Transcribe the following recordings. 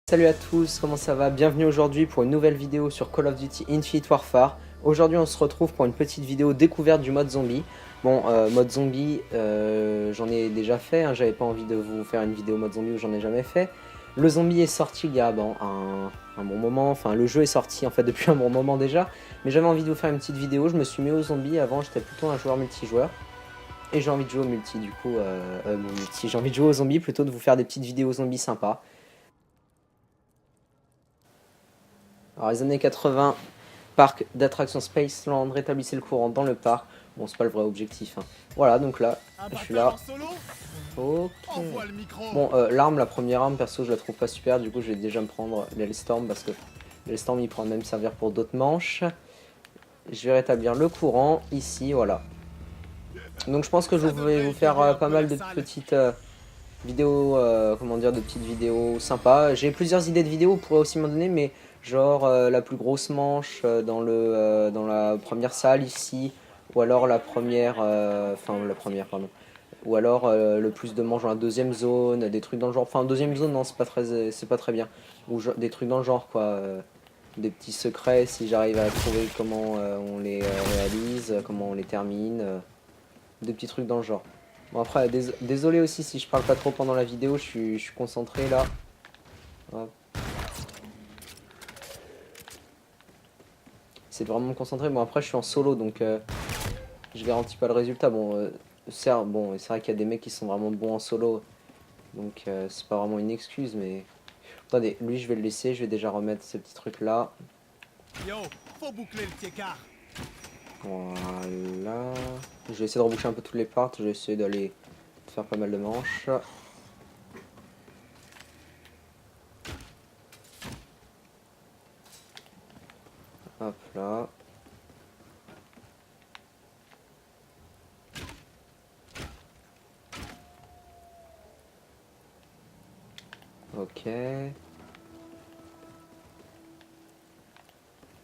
Salut à tous, comment ça va? Bienvenue aujourd'hui pour une nouvelle vidéo sur Call of Duty Infinite Warfare. Aujourd'hui on se retrouve pour une petite vidéo découverte du mode zombie. Bon, mode zombie, j'en ai déjà fait, hein, j'avais pas envie de vous faire une vidéo mode zombie où j'en ai jamais fait. Le zombie est sorti il y a un bon moment, enfin le jeu est sorti en fait depuis un bon moment déjà. Mais j'avais envie de vous faire une petite vidéo, je me suis mis au zombie, avant j'étais plutôt un joueur multijoueur. Et j'ai envie de jouer au multi du coup, j'ai envie de jouer aux zombies plutôt de vous faire des petites vidéos zombies sympas. Alors les années 80, parc d'attractions Spaceland, rétablissez le courant dans le parc. Bon, c'est pas le vrai objectif, hein. Voilà, donc là, je suis là. Ok. Bon, l'arme, la première arme, perso, je la trouve pas super. Du coup, je vais déjà me prendre l'Hellstorm parce que l'Hellstorm, il pourra même servir pour d'autres manches. Je vais rétablir le courant ici, voilà. Donc, je pense que je vais vous faire pas mal de petites vidéos, comment dire, de petites vidéos sympas. J'ai plusieurs idées de vidéos, vous pourrez aussi m'en donner, mais genre la plus grosse manche dans la première salle ici, ou alors la première, pardon, ou alors le plus de manches dans la deuxième zone, des trucs dans le genre, enfin deuxième zone non c'est pas très bien, ou des trucs dans le genre quoi, des petits secrets si j'arrive à trouver comment on les réalise, comment on les termine, des petits trucs dans le genre. Bon après, désolé aussi si je parle pas trop pendant la vidéo, je suis concentré là. Hop. C'est de vraiment me concentrer. Bon après je suis en solo donc je garantis pas le résultat. Bon, c'est vrai qu'il y a des mecs qui sont vraiment bons en solo. Donc c'est pas vraiment une excuse mais... Attendez, lui je vais le laisser, je vais déjà remettre ce petit truc là. Yo, faut boucler le tiécart. Voilà. Je vais essayer de reboucher un peu toutes les parts, je vais essayer d'aller faire pas mal de manches. Hop là. Ok.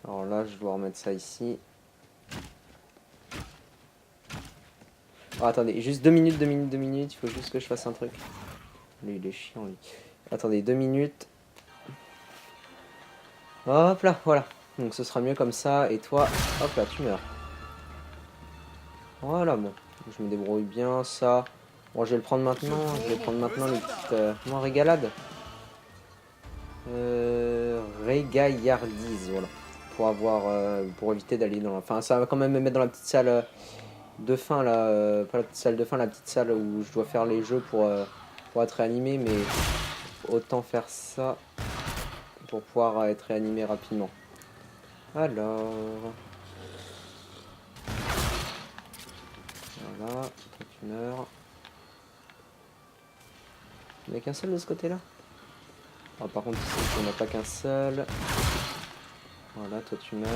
Alors là, je dois remettre ça ici. Oh, attendez, juste 2 minutes, 2 minutes, 2 minutes. Il faut juste que je fasse un truc. Lui, il est chiant, lui. Attendez, 2 minutes. Hop là, voilà. Donc ce sera mieux comme ça. Et toi, hop là, tu meurs. Voilà, bon. Je me débrouille bien, ça. Bon, je vais le prendre maintenant. Je vais prendre maintenant les petites... non, régalade. Régaillardise, voilà. Pour avoir... pour éviter d'aller dans... Enfin, ça va quand même me mettre dans la petite salle de fin, là. Pas la petite salle de fin, la petite salle où je dois faire les jeux pour être réanimé. Mais autant faire ça pour pouvoir être réanimé rapidement. Alors... Voilà, toi tu meurs. Il n'y en a qu'un seul de ce côté-là? Ah, par contre, ici, il n'y en a pas qu'un seul. Voilà, toi tu meurs,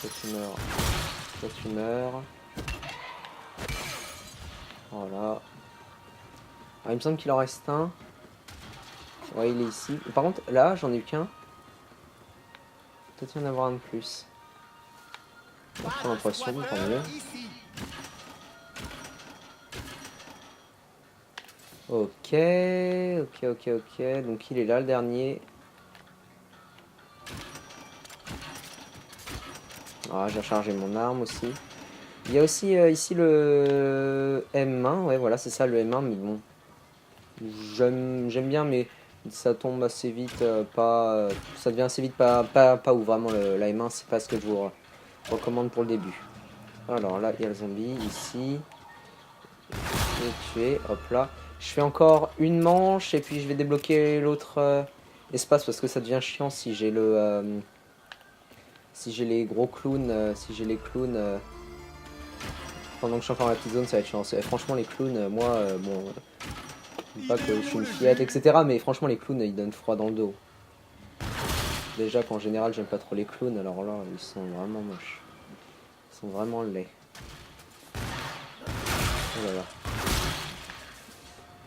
toi tu meurs, toi tu meurs. Voilà. Ah, il me semble qu'il en reste un. Ouais, il est ici. Par contre, là, j'en ai eu qu'un. Peut-être y en avoir un de plus. J'ai pas l'impression, tant mieux. Ok, ok. Donc il est là, le dernier. Ah, j'ai rechargé mon arme aussi. Il y a aussi ici le M1. Ouais, voilà, c'est ça, le M1. Mais bon, j'aime bien, mais ça tombe assez vite. Ça devient assez vite pas où vraiment la M1, c'est pas ce que je vous recommande pour le début. Alors là, il y a le zombie ici. Je vais tuer, hop là. Je fais encore une manche et puis je vais débloquer l'autre espace parce que ça devient chiant si j'ai si j'ai les gros clowns, si j'ai les clowns pendant que je suis encore dans la petite zone, ça va être chiant. Franchement, les clowns, moi, bon, pas que je suis une fillette, etc. Mais franchement, les clowns, ils donnent froid dans le dos. Déjà qu'en général, j'aime pas trop les clowns, alors là, ils sont vraiment moches. Ils sont vraiment laids. Oh là là.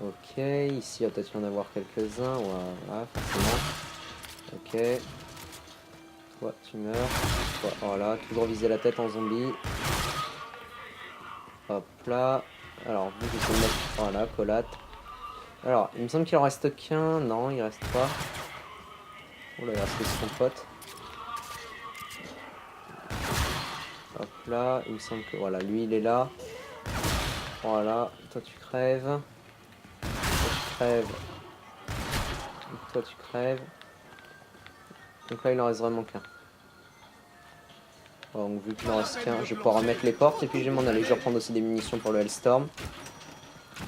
Ok, ici il va peut-être y en avoir quelques-uns, voilà, forcément. Ok. Toi, tu meurs. Toi, voilà, toujours viser la tête en zombie. Hop là. Alors, vous, je vais le mettre. Voilà, collate. Alors, il me semble qu'il en reste qu'un. Non, il reste pas. Oh là, il reste son pote. Hop là, il me semble que voilà, lui il est là. Voilà, toi tu crèves. Toi tu crèves. Toi tu crèves. Donc là il en reste vraiment qu'un. Bon, donc vu qu'il en reste qu'un, je vais pouvoir remettre les portes et puis je vais m'en aller. Je vais reprendre aussi des munitions pour le Hellstorm.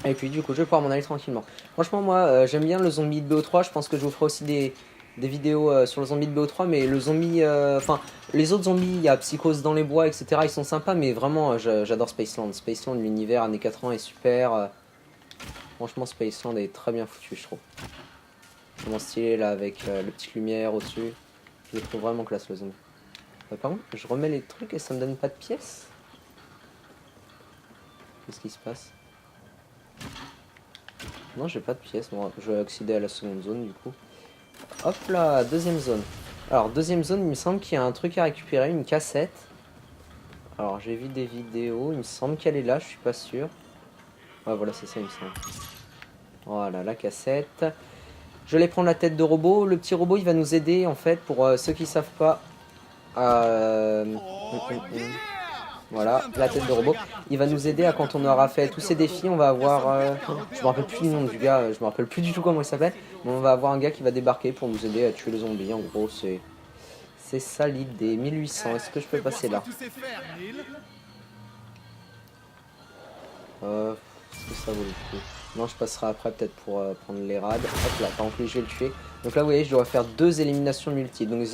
Et puis du coup je vais pouvoir m'en aller tranquillement. Franchement moi j'aime bien le zombie de BO3. Je pense que je vous ferai aussi des vidéos sur le zombie de BO3. Mais le zombie, enfin les autres zombies, il y a Psychose dans les bois etc. Ils sont sympas mais vraiment j'adore Spaceland. Spaceland, l'univers années 80 est super. Franchement Spaceland est très bien foutu je trouve. Vraiment stylé là avec le petite lumière au dessus. Je le trouve vraiment classe le zombie. Par contre je remets les trucs et ça me donne pas de pièces. Qu'est-ce qui se passe? Non, j'ai pas de pièces. Bon, je vais accéder à la seconde zone du coup. Hop là, deuxième zone. Alors, deuxième zone, il me semble qu'il y a un truc à récupérer, une cassette. Alors, j'ai vu des vidéos, il me semble qu'elle est là, je suis pas sûr. Ouais, voilà, c'est ça, il me semble. Voilà, la cassette. Je vais prendre la tête de robot. Le petit robot, il va nous aider en fait, pour ceux qui savent pas. Voilà, la tête de robot. Il va nous aider à quand on aura fait tous ces défis, on va avoir... je me rappelle plus du nom du gars, je me rappelle plus du tout comment il s'appelle. Mais on va avoir un gars qui va débarquer pour nous aider à tuer les zombies. En gros, c'est ça l'idée. 1800, est-ce que je peux passer là? Est-ce que ça vaut le coup? Non, je passerai après peut-être pour prendre les rades. Hop là, par contre, lui, je vais le tuer. Donc là, vous voyez, je dois faire 2 éliminations multiples. Donc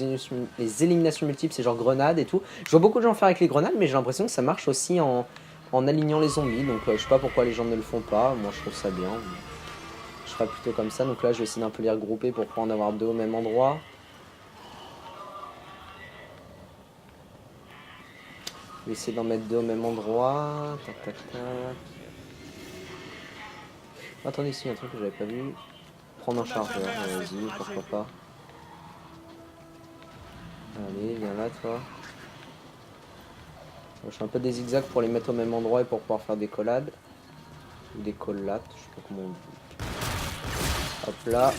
les éliminations multiples, c'est genre grenades et tout. Je vois beaucoup de gens faire avec les grenades, mais j'ai l'impression que ça marche aussi en alignant les zombies. Donc je sais pas pourquoi les gens ne le font pas. Moi, je trouve ça bien. Je ferai plutôt comme ça. Donc là, je vais essayer d'un peu les regrouper pour pouvoir en avoir 2 au même endroit. Je vais essayer d'en mettre 2 au même endroit. Tac, tac, tac. Attendez, ici, il y a un truc que j'avais pas vu. Prendre un chargeur, vas-y, pourquoi pas. Allez, viens là, toi. Je fais un peu des zigzags pour les mettre au même endroit et pour pouvoir faire des collades. Ou des collates, je sais pas comment on dit. Hop là.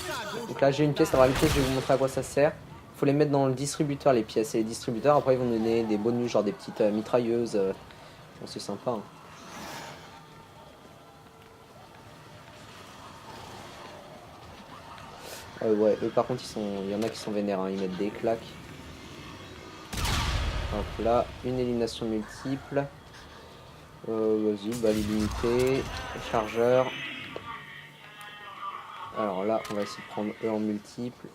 Donc là, j'ai une pièce. Alors, une pièce, je vais vous montrer à quoi ça sert. Il faut les mettre dans le distributeur, les pièces. Et les distributeurs, après, ils vont donner des bonus, genre des petites mitrailleuses. Bon, c'est sympa. Hein. Ouais, eux par contre il y en a qui sont vénères, hein. Ils mettent des claques. Hop là, une élimination multiple. Vas-y, balle illimitée, chargeur. Alors là, on va essayer de prendre eux en multiple.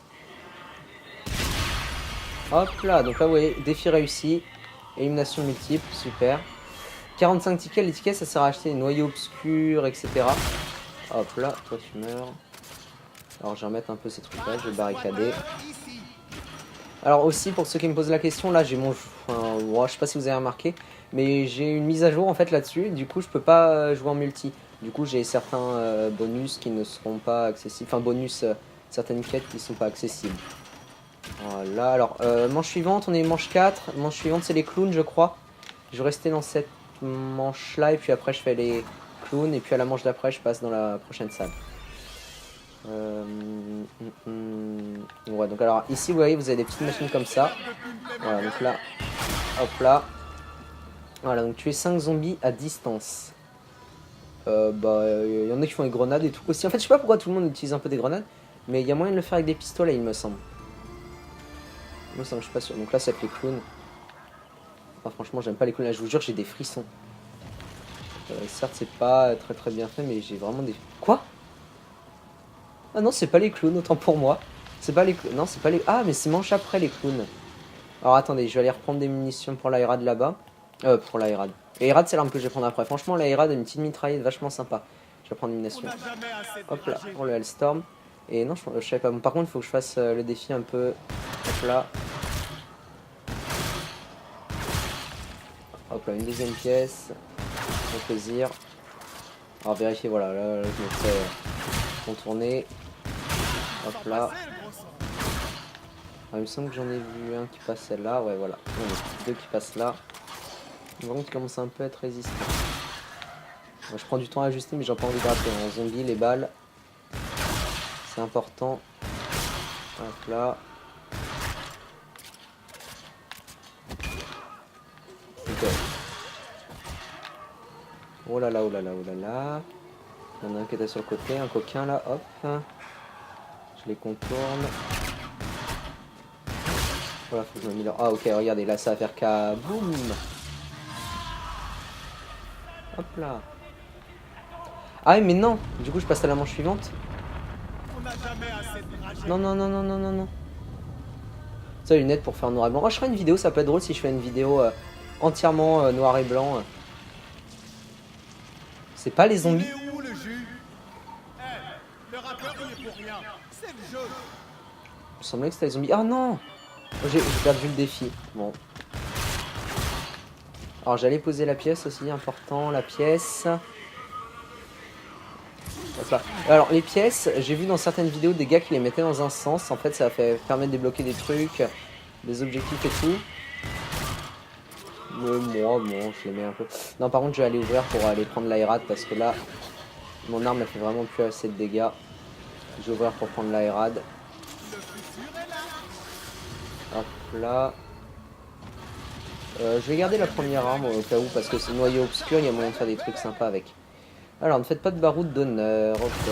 Hop là, donc là vous voyez, défi réussi. Élimination multiple, super. 45 tickets, les tickets ça sert à acheter des noyaux obscurs, etc. Hop là, toi tu meurs. Alors je vais remettre un peu ces trucs là, je vais barricader. Alors aussi pour ceux qui me posent la question, là j'ai mon... Enfin, je sais pas si vous avez remarqué, mais j'ai une mise à jour en fait là-dessus, du coup je peux pas jouer en multi. Du coup j'ai certains bonus qui ne seront pas accessibles, enfin bonus, certaines quêtes qui ne sont pas accessibles. Voilà, alors manche suivante, on est manche 4, manche suivante c'est les clowns je crois. Je vais rester dans cette manche là et puis après je fais les clowns et puis à la manche d'après je passe dans la prochaine salle. Ouais, donc alors ici vous voyez vous avez des petites machines comme ça. Voilà, donc là, hop là. Voilà, donc tuer 5 zombies à distance. Bah, il y en a qui font des grenades et tout aussi. En fait, je sais pas pourquoi tout le monde utilise un peu des grenades, mais il y a moyen de le faire avec des pistolets, il me semble. Moi, ça, je suis pas sûr. Donc là, ça fait les clowns. Enfin, franchement, j'aime pas les clowns. Là, je vous jure, j'ai des frissons. Certes, c'est pas très très bien fait, mais j'ai vraiment des. Quoi? Ah non, c'est pas les clowns, autant pour moi. C'est pas les clowns. Non, c'est pas les. Ah, mais c'est manche après les clowns. Alors attendez, je vais aller reprendre des munitions pour l'Airad là-bas. Pour l'Airad. L'Airad, c'est l'arme que je vais prendre après. Franchement, l'Airad a une petite mitraillette vachement sympa. Je vais prendre une munition. Hop là, pour le Hellstorm. Et non, je savais pas. Bon, par contre, il faut que je fasse le défi un peu. Hop là. Hop là, une deuxième pièce. Pour plaisir. Alors vérifier, voilà, là je me fais contourner. Hop là. Ah, il me semble que j'en ai vu un qui passait là, ouais voilà. Non, 2 qui passent là. Par contre, il commence un peu à être résistant. Moi, je prends du temps à ajuster, mais j'ai pas envie de rater. En zombie, les balles, c'est important. Hop là. Ok. Oh là là, oh là là, oh là là. Il y en a un qui était sur le côté, un coquin là, hop. Je les contourne. Voilà, faut que je me mette là. Ah ok, regardez, là ça va faire kaboum. Hop là. Ah mais non, du coup je passe à la manche suivante. On n'a jamais assez de trajets. Non, non, non, non, non, non, non. Ça, lunettes pour faire noir et blanc. Oh, je ferai une vidéo, ça peut être drôle si je fais une vidéo entièrement noir et blanc. C'est pas les Il zombies. est où le jus? Le rappeur il est pour rien. C'est le jeu. Il me semblait que c'était les zombies. Ah non, j'ai perdu le défi. Bon. Alors j'allais poser la pièce aussi, important, la pièce. Hop là. Alors les pièces, j'ai vu dans certaines vidéos des gars qui les mettaient dans un sens. En fait ça permet de débloquer des trucs, des objectifs et tout. Mais moi, bon, je les mets un peu. Non, par contre je vais aller ouvrir pour aller prendre l'aérate parce que là, mon arme elle fait vraiment plus assez de dégâts. Je vais ouvrir pour prendre l'aérade. Le futur est là. Hop là. Je vais garder la première arme au cas où parce que c'est noyau obscur, il y a moyen de faire des trucs sympas avec. Alors ne faites pas de baroud d'honneur, ok.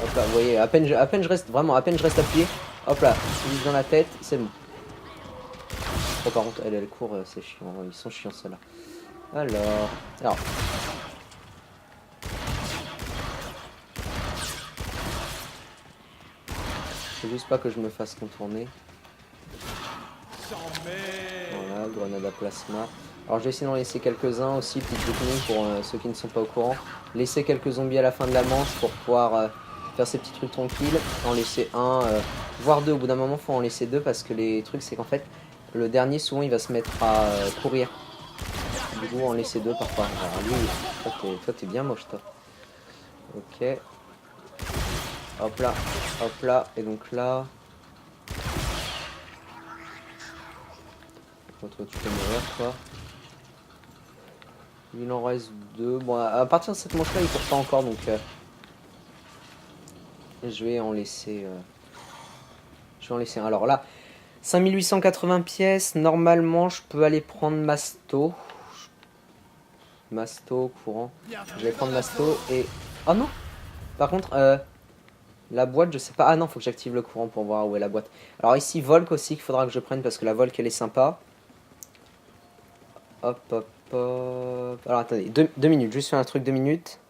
Hop là, vous voyez, à peine je reste, vraiment, à peine je reste appuyé, hop là, je vise dans la tête, c'est bon. Oh par contre, elle court, c'est chiant, ils sont chiants ceux-là. Alors. Faut juste pas que je me fasse contourner. Voilà, grenade à plasma. Alors je vais essayer d'en laisser quelques-uns aussi, petite technique pour ceux qui ne sont pas au courant. Laisser quelques zombies à la fin de la manche pour pouvoir faire ces petits trucs tranquilles. En laisser un, voire deux. Au bout d'un moment, faut en laisser deux parce que les trucs, c'est qu'en fait, le dernier, souvent, il va se mettre à courir. Du coup, en laisser deux parfois. Alors lui, toi, t'es bien moche, toi. Ok. Hop là, et donc là... Toi, tu peux mourir, toi. Il en reste deux. Bon, à partir de cette manche-là, il court pas encore, donc... je vais en laisser... un. Alors là, 5880 pièces. Normalement, je peux aller prendre Masto. Masto, courant. Je vais prendre Masto et... Oh non! Par contre, la boîte, je sais pas. Ah non, faut que j'active le courant pour voir où est la boîte. Alors ici, Volk aussi, qu'il faudra que je prenne parce que la Volk, elle est sympa. Hop, hop, hop. Alors attendez, deux minutes. Juste faire un truc, 2 minutes.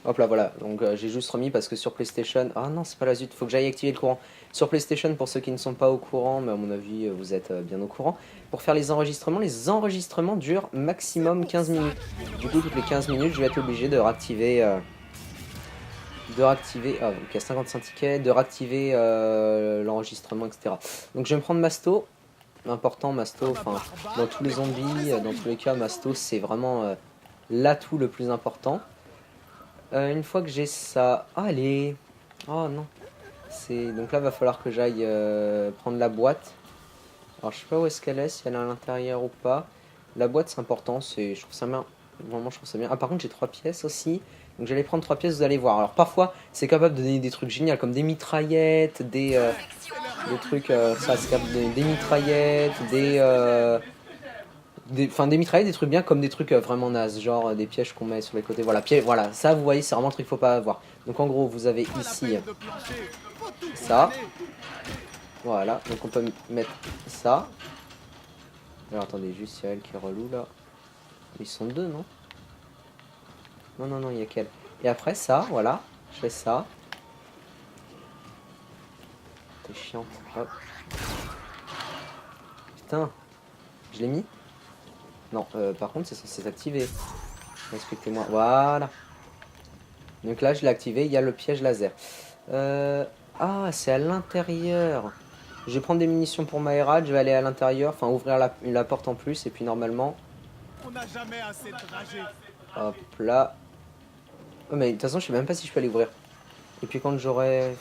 Hop là, voilà. Donc j'ai juste remis parce que sur PlayStation... Ah non, c'est pas la zut. Faut que j'aille activer le courant. Sur PlayStation, pour ceux qui ne sont pas au courant, mais à mon avis, vous êtes bien au courant. Pour faire les enregistrements durent maximum 15 minutes. Du coup, toutes les 15 minutes, je vais être obligé de réactiver... Ah, donc il y a 55 tickets. De réactiver l'enregistrement, etc. Donc je vais me prendre Masto. Important, Masto. Enfin, dans tous les zombies, dans tous les cas, Masto, c'est vraiment l'atout le plus important. Une fois que j'ai ça... Ah, allez. Oh non. Donc là, va falloir que j'aille prendre la boîte. Alors, je sais pas où est-ce qu'elle est, si elle est à l'intérieur ou pas. La boîte, c'est important. Je trouve ça bien. Vraiment, je trouve ça bien. Ah, par contre, j'ai 3 pièces aussi. Donc, j'allais prendre 3 pièces, vous allez voir. Alors, parfois, c'est capable de donner des trucs géniaux, comme des mitraillettes, des trucs... ça, c'est capable de donner des mitraillettes, des mitraillettes, des trucs bien comme des trucs vraiment nazes, genre des pièges qu'on met sur les côtés. Voilà, voilà, ça vous voyez, c'est vraiment le truc qu'il faut pas avoir. Donc en gros, vous avez ici ça. Voilà, donc on peut mettre ça. Alors attendez, juste il y a elle qui est relou là. Ils sont deux, non? Non, non, non, il y a qu'elle. Et après ça, voilà, je fais ça. T'es chiante, hop. Putain, je l'ai mis? Non, par contre, c'est censé s'activer. Respectez-moi. Voilà. Donc là, je l'ai activé. Il y a le piège laser. Ah, c'est à l'intérieur. Je vais prendre des munitions pour ma Herald. Je vais aller à l'intérieur. Enfin, ouvrir la porte en plus. Et puis, normalement... On n'a jamais assez de trajets. Hop là. Oh, mais de toute façon, je sais même pas si je peux aller ouvrir. Et puis, quand j'aurai...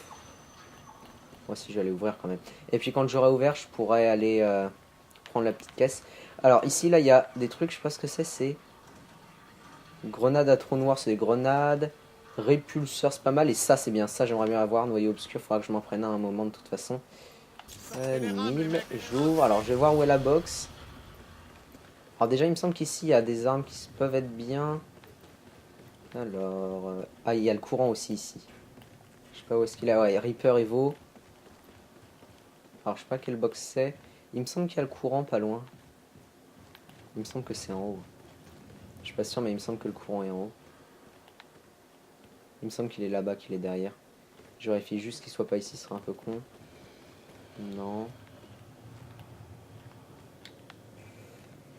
Moi, si je vais aller ouvrir quand même. Et puis, quand j'aurai ouvert, je pourrai aller prendre la petite caisse. Alors, ici, là, il y a des trucs. Je sais pas ce que c'est. Grenade à trou noir, c'est des grenades. Répulseur, c'est pas mal. Et ça, c'est bien. Ça, j'aimerais bien avoir. Noyau obscur, faudra que je m'en prenne un moment de toute façon. 1000, j'ouvre. Alors je vais voir où est la box. Alors déjà il me semble qu'ici il y a des armes qui peuvent être bien. Alors... ah, il y a le courant aussi ici. Je sais pas où est-ce qu'il est. Ouais, Reaper Evo. Alors je sais pas quelle box c'est. Il me semble qu'il y a le courant pas loin. Il me semble que c'est en haut. Je suis pas sûr mais il me semble que le courant est en haut. Il me semble qu'il est là-bas, qu'il est derrière. Je vérifie juste qu'il soit pas ici, ce serait un peu con. Non.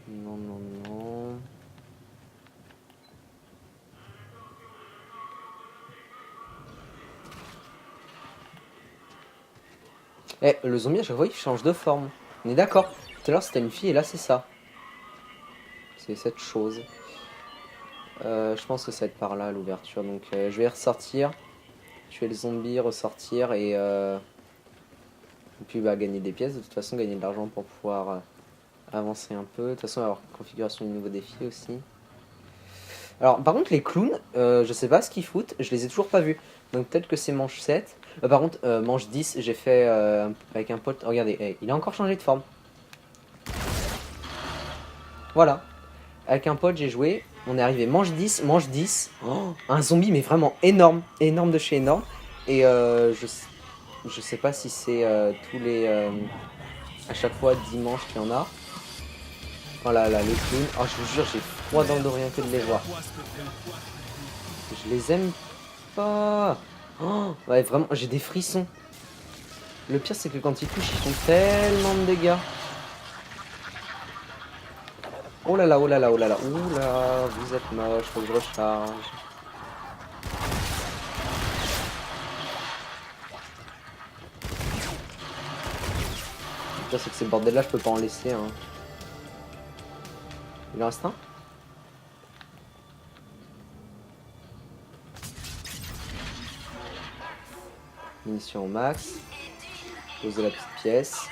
Non, non, non. Eh, le zombie à chaque fois il change de forme. On est d'accord. Tout à l'heure c'était une fille et là c'est ça. C'est cette chose. Je pense que ça va être par là l'ouverture. Donc je vais ressortir. Tuer le zombie, ressortir et puis bah, gagner des pièces. De toute façon gagner de l'argent pour pouvoir avancer un peu. De toute façon avoir une configuration du nouveau défi aussi. Alors par contre les clowns, je sais pas ce qu'ils foutent. Je les ai toujours pas vus. Donc peut-être que c'est manche 7. Par contre manche 10 j'ai fait avec un pote. Regardez, hey, il a encore changé de forme. Voilà. Avec un pote j'ai joué. On est arrivé manche 10, manche 10. Oh, un zombie mais vraiment énorme. Énorme de chez énorme. Et je sais pas si c'est tous les... à chaque fois dimanche qu'il y en a. Oh là là, les clowns. Oh je vous jure j'ai froid dans le dos rien que de les voir. Je les aime pas. Oh, ouais vraiment j'ai des frissons. Le pire c'est que quand ils touchent ils font tellement de dégâts. Oh là là, oh là là, oh là là. Oula, vous êtes moche, faut que je recharge. Le pire c'est que ces bordels là je peux pas en laisser hein. Il en reste un? Munitions au max. Poser la petite pièce.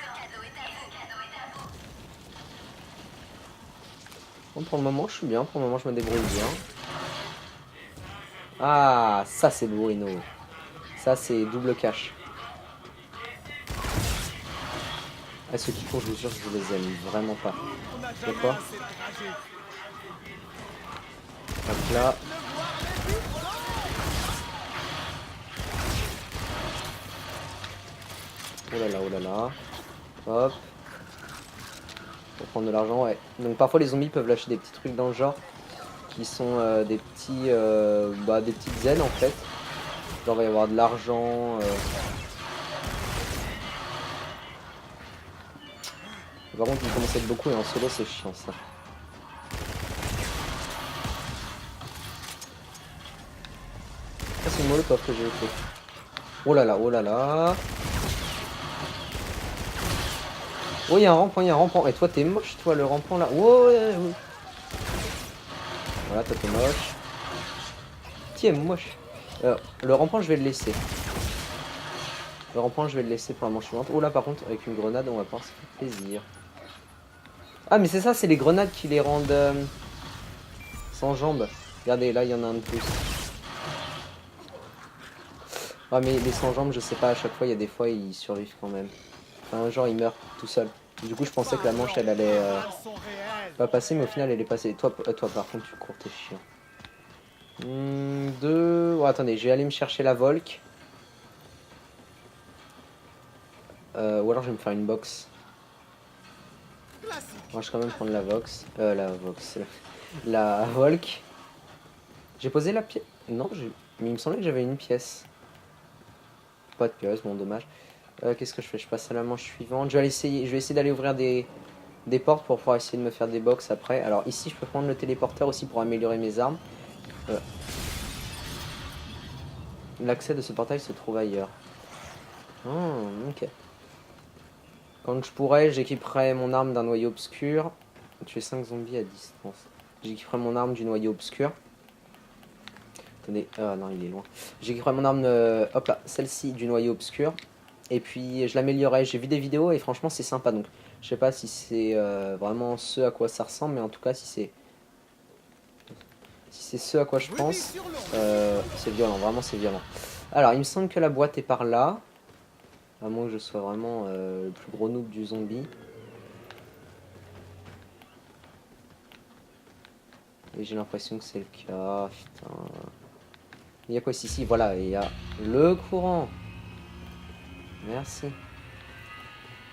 Bon, pour le moment je suis bien, pour le moment je me débrouille bien. Ah, ça c'est Bruno. Ça c'est double cash. Ah, ceux qui courent, je vous jure, je les aime vraiment pas. C'est quoi? Hop là. Oh là là, oh là là. Hop. Pour prendre de l'argent, ouais. Donc parfois les zombies peuvent lâcher des petits trucs dans le genre. Qui sont des petites ailes en fait. Genre il va y avoir de l'argent. Par contre il commence à être beaucoup et en solo c'est chiant ça. Ça c'est le molotov que j'ai fait. Oh là là, oh là là. Oh il y a un rampant, il y a un rampant. Et toi t'es moche toi le rampant là. Oh, ouais, ouais. Voilà, toi t'es moche. Tiens moche. Le rampant je vais le laisser. Le rampant je vais le laisser pour la manche suivante. Oh là par contre avec une grenade on va pouvoir se faire plaisir. Ah mais c'est ça, c'est les grenades qui les rendent sans jambes. Regardez, là il y en a un de plus. Ah mais les sans jambes, je sais pas, à chaque fois il y a des fois ils survivent quand même. Enfin genre ils meurent tout seuls. Du coup je pensais que la manche elle allait pas passer mais au final elle est passée. Toi par contre tu cours, t'es chiant. Deux... Oh, attendez, je vais aller me chercher la Volk. Ou alors je vais me faire une box. Moi je vais quand même prendre la Vox. La Volk. J'ai posé la pièce. Non, mais il me semblait que j'avais une pièce. Pas de pièce, bon dommage. Qu'est-ce que je fais? Je passe à la manche suivante. Je vais essayer d'aller ouvrir des portes pour pouvoir essayer de me faire des box après. Alors ici je peux prendre le téléporteur aussi pour améliorer mes armes. L'accès de ce portail se trouve ailleurs. Oh, ok. Quand je pourrais, j'équiperai mon arme d'un noyau obscur. Tuer 5 zombies à distance. J'équiperai mon arme du noyau obscur. Attendez, ah non, il est loin. J'équiperai mon arme, hop là, celle-ci du noyau obscur. Et puis je l'améliorerai. J'ai vu des vidéos et franchement c'est sympa. Donc je sais pas si c'est vraiment ce à quoi ça ressemble, mais en tout cas si c'est ce à quoi je pense, c'est violent, vraiment c'est violent. Alors il me semble que la boîte est par là. À moins que je sois vraiment le plus gros noob du zombie. Et j'ai l'impression que c'est le cas. Putain. Il y a quoi ici? Voilà, il y a le courant. Merci.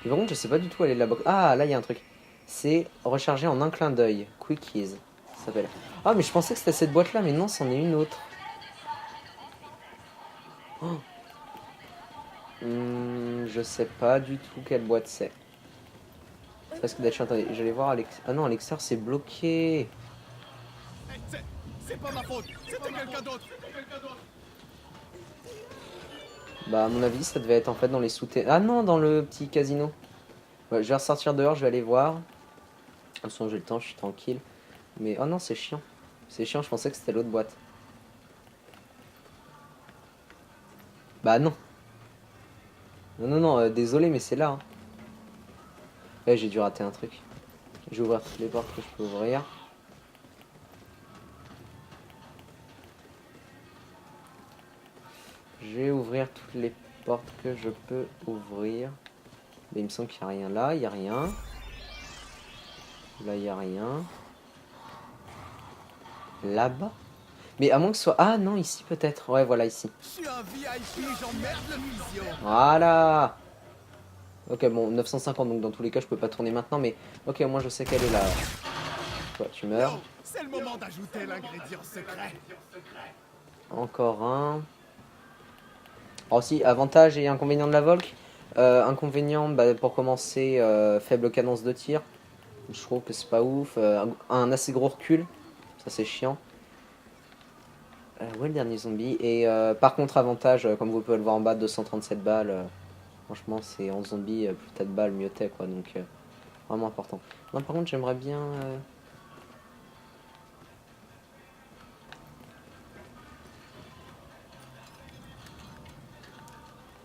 Et par contre, je sais pas du tout où aller là-bas. Ah, là, il y a un truc. C'est recharger en un clin d'œil. Quickies, ça s'appelle. Ah, mais je pensais que c'était cette boîte-là, mais non, c'en est une autre. Oh. Je sais pas du tout quelle boîte c'est. Parce que d'être attendez, j'allais voir Alex. Ah non, Alexer c'est bloqué. C'est pas ma faute, c'était quelqu'un d'autre. Bah à mon avis ça devait être en fait dans les sous-terrains. Ah non, dans le petit casino. Ouais, je vais ressortir dehors, je vais aller voir. De toute façon j'ai le temps, je suis tranquille. Mais oh non c'est chiant. C'est chiant, je pensais que c'était l'autre boîte. Bah non. Non, désolé mais c'est là. Hein. Ouais, j'ai dû rater un truc. Je vais ouvrir toutes les portes que je peux ouvrir. Je vais ouvrir toutes les portes que je peux ouvrir. Mais il me semble qu'il n'y a rien là, il n'y a rien. Là, il n'y a rien. Là-bas. Mais à moins que ce soit... Ah non, ici peut-être. Ouais, voilà, ici. Je suis un VIP, j'emmerde le vision. Voilà. Ok, bon, 950, donc dans tous les cas, je peux pas tourner maintenant. Mais ok, moi je sais qu'elle est là. Toi, tu meurs. C'est le moment d'ajouter l'ingrédient secret. Encore un. Alors aussi, avantage et inconvénient de la Volk. Inconvénient, bah, pour commencer, faible cadence de tir. Je trouve que c'est pas ouf. Un assez gros recul. Ça c'est chiant. Ouais, le dernier zombie. Et par contre, avantage, comme vous pouvez le voir en bas, 237 balles. Franchement, c'est en zombie, plus t'as de balles, mieux t'es, quoi. Donc, vraiment important. Non, par contre, j'aimerais bien...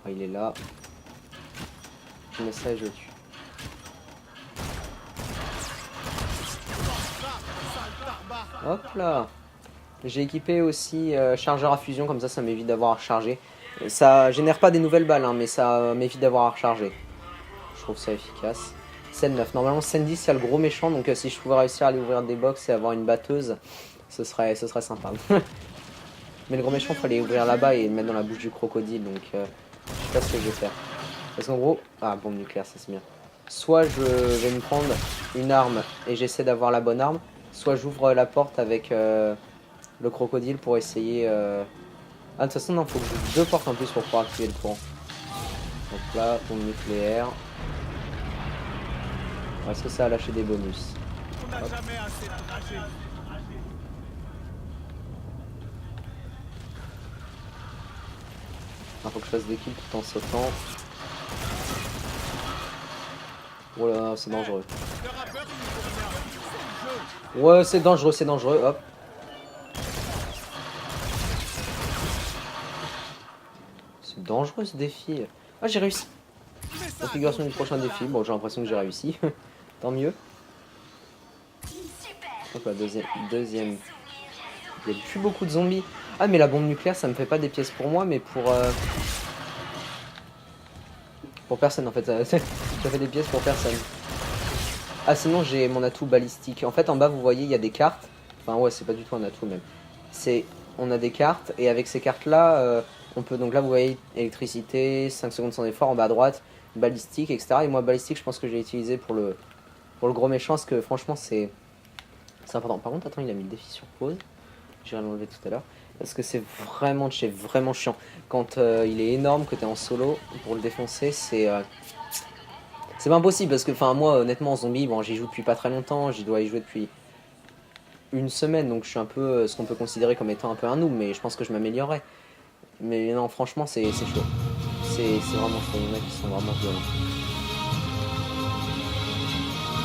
Oh, il est là. Je mets ça et je le tue. Hop là. J'ai équipé aussi chargeur à fusion, comme ça m'évite d'avoir à recharger. Ça génère pas des nouvelles balles, hein, mais ça m'évite d'avoir à recharger. Je trouve ça efficace. Scène 9. Normalement, scène 10, il y a le gros méchant, donc si je pouvais réussir à aller ouvrir des box et avoir une batteuse, ce serait sympa. Mais le gros méchant, il fallait ouvrir là-bas et le mettre dans la bouche du crocodile, donc je sais pas ce que je vais faire. Parce qu'en gros... Ah, bombe nucléaire, ça c'est bien. Soit je vais me prendre une arme et j'essaie d'avoir la bonne arme, soit j'ouvre la porte avec le crocodile pour essayer... Ah, de toute façon, non, faut que j'ouvre deux portes en plus pour pouvoir activer le courant. Donc là, bombe nucléaire. Est-ce que ça a lâché des bonus? On n'a jamais assez de trajet. Il faut que je fasse des kills tout en sautant. Oh là, c'est dangereux. Le rappeur, il est pour rien. C'est le jeu. Ouais, c'est dangereux, hop. C'est dangereux ce défi. Ah, j'ai réussi. Configuration du prochain défi. Bon, j'ai l'impression que j'ai réussi. Tant mieux. Hop là, deuxième. Il n'y a plus beaucoup de zombies. Ah, mais la bombe nucléaire, ça me fait pas des pièces pour moi, mais pour personne en fait. Ça fait des pièces pour personne. Ah, sinon, j'ai mon atout balistique. En fait, en bas, vous voyez, il y a des cartes. Enfin, ouais, c'est pas du tout un atout même. On a des cartes, et avec ces cartes-là, on peut. Donc là, vous voyez, électricité, 5 secondes sans effort en bas à droite, balistique, etc. Et moi, balistique, je pense que j'ai utilisé pour le gros méchant, parce que franchement, c'est important. Par contre, attends, il a mis le défi sur pause. J'irai l'enlever tout à l'heure. Parce que c'est vraiment chiant. Quand il est énorme, que tu es en solo, pour le défoncer, c'est pas impossible. Parce que, enfin, moi, honnêtement, en zombie, bon, j'y joue depuis pas très longtemps. J'y dois y jouer depuis une semaine. Donc, je suis un peu ce qu'on peut considérer comme étant un peu un noob. Mais je pense que je m'améliorerai. Mais non, franchement, c'est chaud. C'est vraiment chaud. Il y en a qui sont vraiment violents.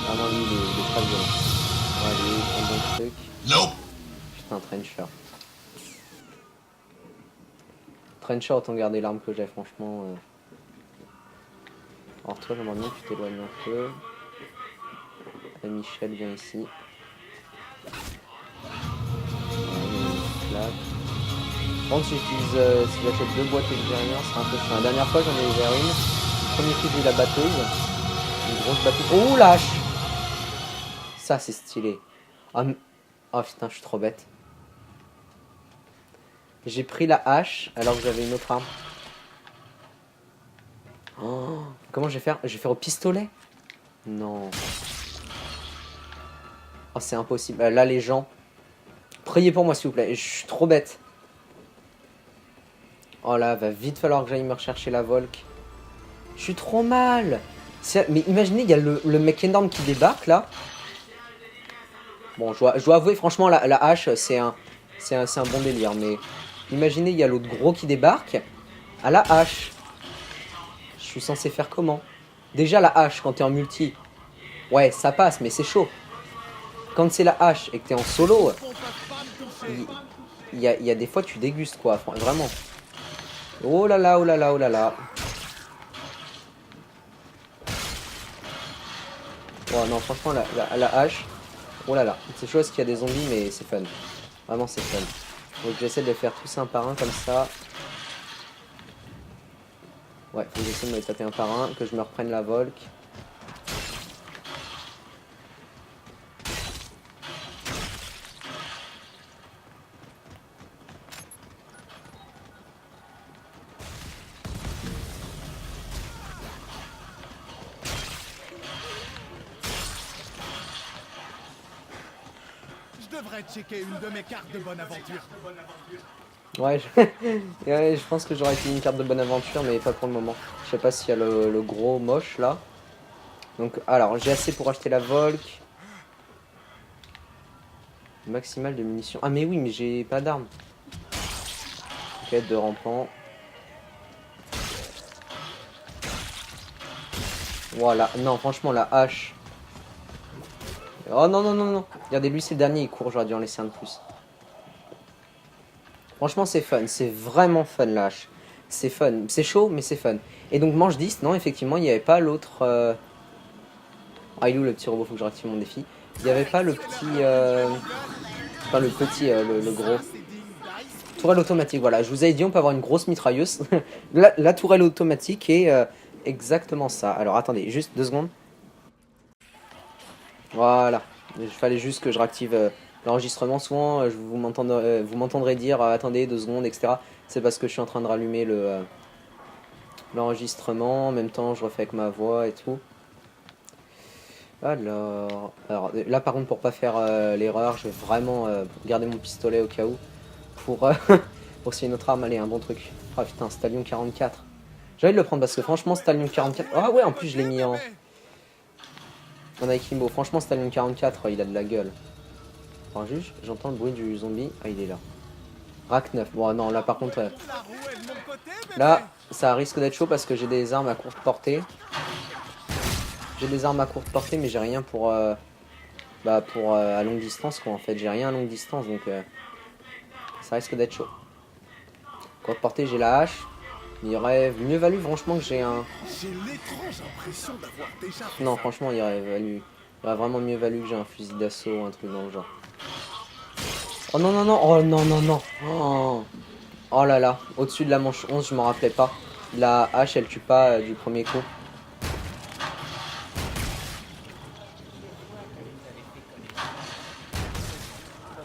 Vraiment, lui, il est très violent. Allez, un bon truc. Nope. Putain, Trencher. Trencher, autant garder l'arme que j'ai, franchement. Alors toi, j'aimerais bien que tu t'éloignes un peu. Et Michel, viens ici. Voilà, par contre, si j'achète deux boîtes et que j'ai rien, c'est un peu chiant. La dernière fois, j'en ai ouvert une. Premier coup, j'ai eu la batteuse. Une grosse batteuse. Oh, la hache! Ça, c'est stylé. Oh, oh putain, je suis trop bête. J'ai pris la hache alors que j'avais une autre arme. Oh, comment je vais faire? Je vais faire au pistolet? Non. Oh, c'est impossible. Là, les gens, priez pour moi, s'il vous plaît. Je suis trop bête. Oh là, va vite falloir que j'aille me rechercher la Volk. Je suis trop mal. Mais imaginez, il y a le mec énorme qui débarque, là. Bon, je dois avouer, franchement, la hache, c'est un bon délire. Mais imaginez, il y a l'autre gros qui débarque. À la hache. Je suis censé faire comment? Déjà, la hache, quand t'es en multi, ouais, ça passe, mais c'est chaud. Quand c'est la hache et que t'es en solo, il y a des fois, tu dégustes, quoi. Vraiment. Oh là là, oh là là, oh là là. Oh non, franchement, la hache. Oh là là. C'est chaud parce qu'il y a des zombies, mais c'est fun. Vraiment, c'est fun. Donc j'essaie de les faire tous un par un comme ça. Ouais, faut que j'essaie de me les taper un par un, que je me reprenne la Volk. Je devrais checker une de mes cartes de bonne aventure. Ouais, ouais, je pense que j'aurais fait une carte de bonne aventure, mais pas pour le moment. Je sais pas s'il y a le gros moche là. Donc, alors, j'ai assez pour acheter la Volk. Maximal de munitions. Ah, mais oui, mais j'ai pas d'armes. Quête de rampant. Voilà. Non, franchement, la hache. Oh non, non, non, non. Regardez, lui, c'est le dernier, il court. J'aurais dû en laisser un de plus. Franchement, c'est fun. C'est vraiment fun, la hache. C'est fun. C'est chaud, mais c'est fun. Et donc, manche 10, non, effectivement, il n'y avait pas l'autre... Ah, il est où le petit robot? Faut que je réactive mon défi. Il n'y avait pas le petit... Enfin, le petit, le gros. Tourelle automatique, voilà. Je vous avais dit, on peut avoir une grosse mitrailleuse. la tourelle automatique est exactement ça. Alors, attendez, juste 2 secondes. Voilà. Il fallait juste que je réactive l'enregistrement. Souvent, vous m'entendrez dire attendez 2 secondes, etc. C'est parce que je suis en train de rallumer l'enregistrement. En même temps, je refais avec ma voix et tout. Alors là, par contre, pour pas faire l'erreur, je vais vraiment garder mon pistolet au cas où. Pour s'il y a une autre arme, allez, un bon truc. Ah putain, Stallion 44. J'ai envie de le prendre parce que franchement, Stallion 44. Ah ouais, en plus, je l'ai mis en Aikimbo. Franchement, Stallion 44, il a de la gueule. Enfin, juste, j'entends le bruit du zombie. Ah, il est là. Rack 9. Bon, non, là par contre, là, ça risque d'être chaud parce que j'ai des armes à courte portée. J'ai des armes à courte portée, mais j'ai rien pour à longue distance, quoi. En fait, j'ai rien à longue distance, donc ça risque d'être chaud. Courte portée, j'ai la hache. Mais il aurait mieux valu, franchement, que j'ai un... J'ai l'étrange impression d'avoir déjà fait Non, ça. franchement, il aurait vraiment mieux valu que j'ai un fusil d'assaut ou un truc dans le genre. Oh non, non, non, oh non, non, non. Oh, oh là là, au-dessus de la manche 11, je m'en rappelais pas. La hache, elle tue pas du premier coup.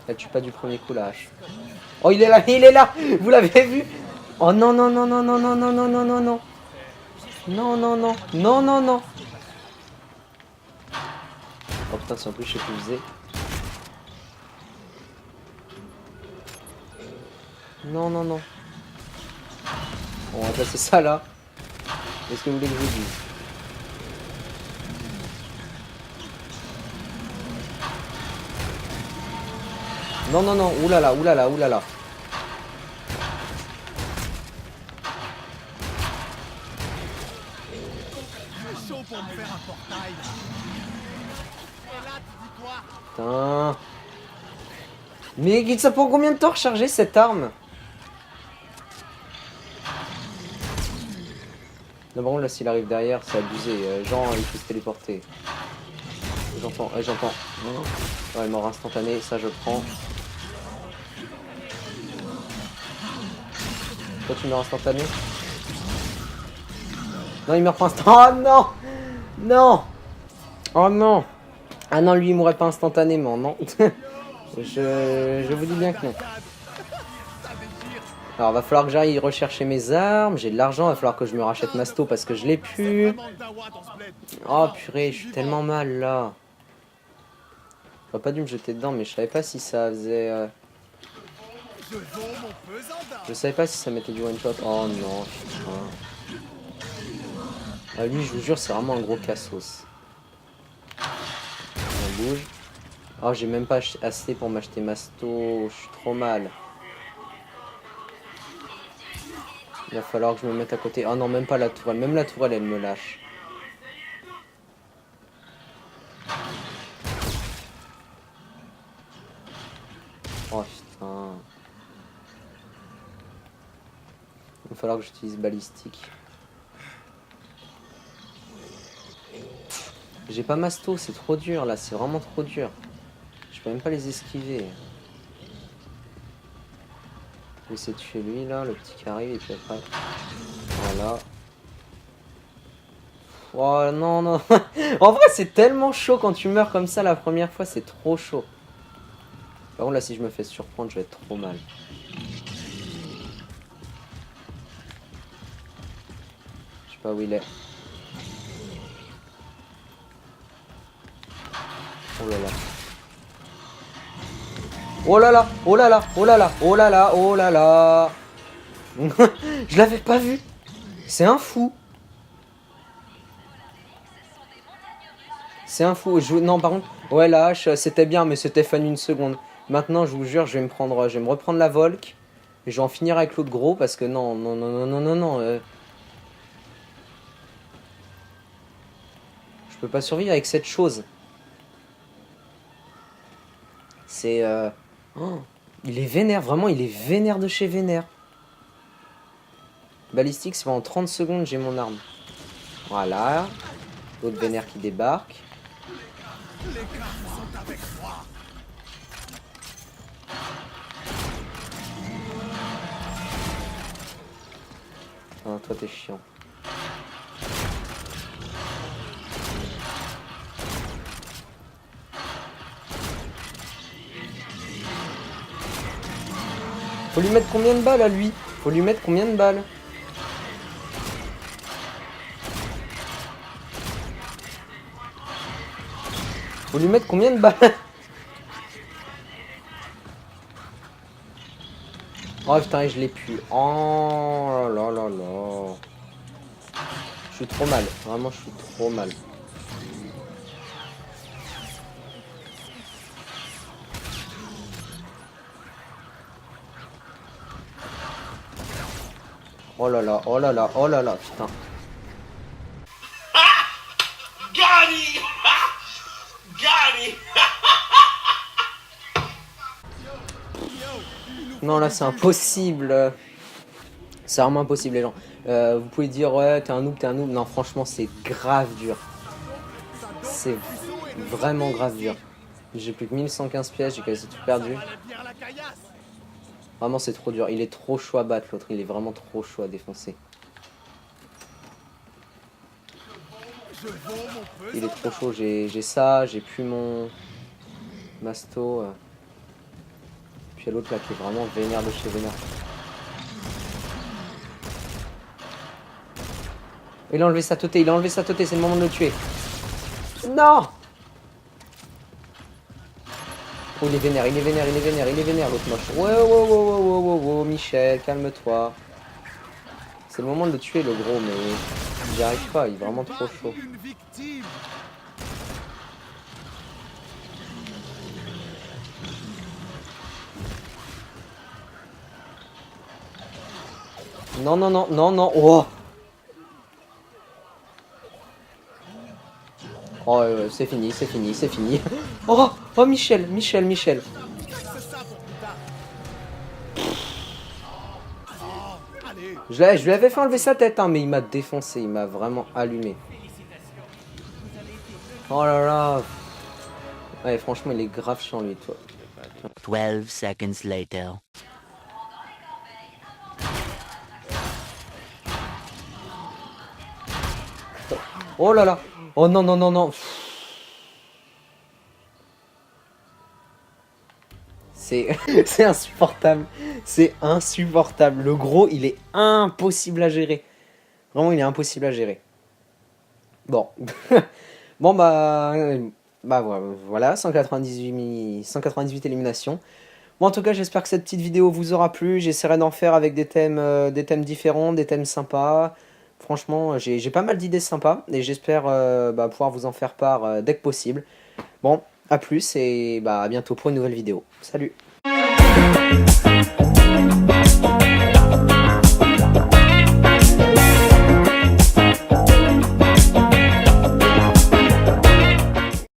Elle tue pas du premier coup, la hache. Oh, il est là, il est là. Vous l'avez vu? Oh non, non, non, non, non, non, non, non, non, non, non. Non, non, non, non, non, non. Oh putain, si en plus je sais plus viser. Non, non, non. Bon, on va passer ça là. Est-ce que vous voulez que je vous dise? Non, non, non, oulala, oulala, oulala. C'est chaud pour me faire un portail. Et là, tu dis quoi? Putain. Mais ça prend combien de temps recharger cette arme? Non, par contre, là, s'il arrive derrière, c'est abusé. Jean, il faut se téléporter. J'entends, j'entends. Ouais, mort instantanée, ça je prends. Toi, tu meurs instantané? Non, il meurt pas instantanément. Oh non. Non. Oh non. Ah non, lui, il mourrait pas instantanément, non. je vous dis bien que non. Alors, va falloir que j'aille rechercher mes armes. J'ai de l'argent, va falloir que je me rachète Masto parce que je l'ai plus. Oh purée, je suis tellement mal là. J'aurais pas dû me jeter dedans, mais je savais pas si ça faisait... Je savais pas si ça mettait du one shot. Oh non, putain. Ah, lui, je vous jure, c'est vraiment un gros cassos. On bouge. Oh, j'ai même pas assez pour m'acheter Masto. Je suis trop mal. Il va falloir que je me mette à côté. Oh non, même pas la tourelle. Même la tourelle, elle me lâche. Oh putain. Il va falloir que j'utilise balistique. J'ai pas Masto, c'est trop dur là. C'est vraiment trop dur. Je peux même pas les esquiver. Je vais essayer de tuer lui là, le petit qui arrive, et puis après. Voilà. Oh non, non. En vrai, c'est tellement chaud quand tu meurs comme ça la première fois, c'est trop chaud. Par contre, là, si je me fais surprendre, je vais être trop mal. Je sais pas où il est. Oh là là. Oh là là, oh là là, oh là là, oh là là, oh là là. Je l'avais pas vu. C'est un fou. C'est un fou. Non, par contre, ouais, la hache, c'était bien, mais c'était fun une seconde. Maintenant, je vous jure, je vais me reprendre la Volk. Et je vais en finir avec l'autre gros parce que non, non, non, non, non, non, non. Je peux pas survivre avec cette chose. C'est... Oh, il est vénère, vraiment, il est vénère de chez vénère. Balistique, c'est pendant 30 secondes, j'ai mon arme. Voilà. L'autre vénère qui débarque. Les cartes sont avec moi. Ah, toi, t'es chiant. Faut lui mettre combien de balles à lui? Faut lui mettre combien de balles? Faut lui mettre combien de balles? Oh putain, je l'ai pu. Oh là là là. Je suis trop mal. Vraiment, je suis trop mal. Oh là là, oh là là, oh là là, putain. Non, là, c'est impossible. C'est vraiment impossible, les gens. Vous pouvez dire, ouais, t'es un noob, t'es un noob. Non, franchement, c'est grave dur. C'est vraiment grave dur. J'ai plus que 1115 pièces, j'ai quasi tout perdu. Vraiment, c'est trop dur. Il est trop chaud à battre, l'autre. Il est vraiment trop chaud à défoncer. Il est trop chaud. J'ai ça, j'ai plus mon Masto. Puis il y a l'autre là qui est vraiment vénère de chez vénère. Il a enlevé sa teuté, il a enlevé sa teuté, c'est le moment de le tuer. Non! Oh, il est vénère, il est vénère, il est vénère, il est vénère, l'autre moche. Ouais, ouais, Michel, calme-toi. C'est le moment de le tuer, le gros, mais j'y arrive pas, il est vraiment trop chaud. Non, non, non, non, non, oh! Oh, c'est fini, c'est fini, c'est fini. Oh, oh, Michel, Michel, Michel. Je lui avais fait enlever sa tête, hein, mais il m'a défoncé, il m'a vraiment allumé. Oh là là. Ouais, franchement, il est grave chiant, lui, toi. 12 seconds later. Oh là là. Oh non, non, non, non. C'est c'est insupportable. C'est insupportable. Le gros, il est impossible à gérer. Vraiment, il est impossible à gérer. Bon. Bon, bah voilà, 198 éliminations. Bon, en tout cas, j'espère que cette petite vidéo vous aura plu. J'essaierai d'en faire avec des thèmes différents, des thèmes sympas. Franchement, j'ai pas mal d'idées sympas et j'espère pouvoir vous en faire part dès que possible. Bon, à plus et à bientôt pour une nouvelle vidéo. Salut!